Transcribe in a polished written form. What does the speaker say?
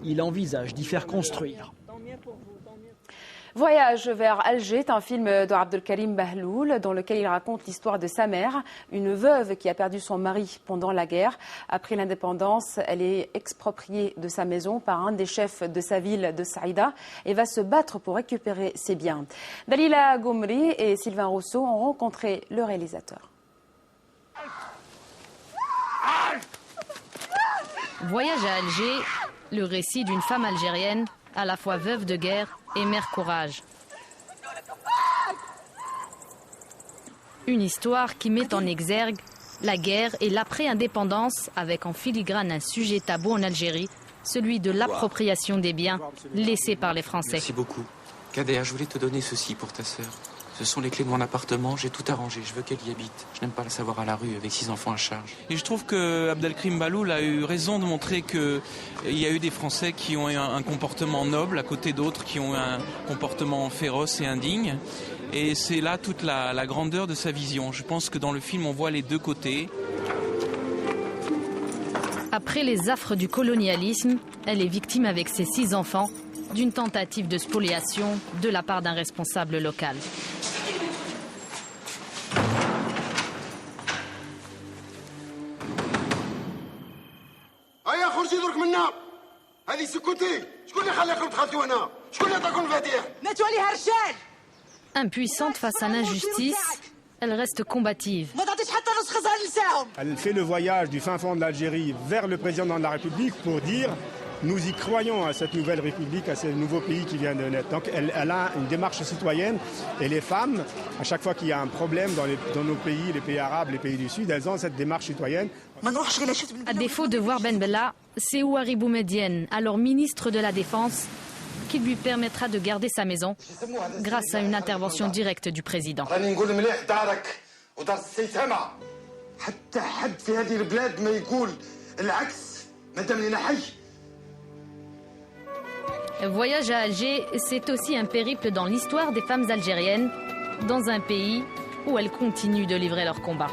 Il envisage d'y faire construire. Voyage vers Alger est un film de Abdelkarim Bahloul dans lequel il raconte l'histoire de sa mère, une veuve qui a perdu son mari pendant la guerre. Après l'indépendance, elle est expropriée de sa maison par un des chefs de sa ville de Saïda et va se battre pour récupérer ses biens. Dalila Gomri et Sylvain Rousseau ont rencontré le réalisateur. Voyage à Alger, le récit d'une femme algérienne, à la fois veuve de guerre et mère courage. Une histoire qui met en exergue la guerre et l'après-indépendance avec en filigrane un sujet tabou en Algérie, celui de l'appropriation des biens laissés par les Français. Merci beaucoup. Kader, je voulais te donner ceci pour ta sœur. Ce sont les clés de mon appartement, j'ai tout arrangé, je veux qu'elle y habite. Je n'aime pas la savoir à la rue avec 6 enfants à charge. Et je trouve que Abdelkarim Bahloul a eu raison de montrer qu'il y a eu des Français qui ont eu un comportement noble à côté d'autres qui ont eu un comportement féroce et indigne. Et c'est là toute la grandeur de sa vision. Je pense que dans le film, on voit les deux côtés. Après les affres du colonialisme, elle est victime avec ses 6 enfants d'une tentative de spoliation de la part d'un responsable local. Impuissante face à l'injustice, elle reste combative. Elle fait le voyage du fin fond de l'Algérie vers le président de la République pour dire nous y croyons à cette nouvelle République, à ce nouveau pays qui vient de naître. Donc elle a une démarche citoyenne et les femmes, à chaque fois qu'il y a un problème dans nos pays, les pays arabes, les pays du Sud, elles ont cette démarche citoyenne. À défaut de voir Ben Bella, c'est Ouari Boumedienne, alors ministre de la Défense, qui lui permettra de garder sa maison grâce à une intervention directe du président. Voyage à Alger, c'est aussi un périple dans l'histoire des femmes algériennes, dans un pays où elles continuent de livrer leur combat.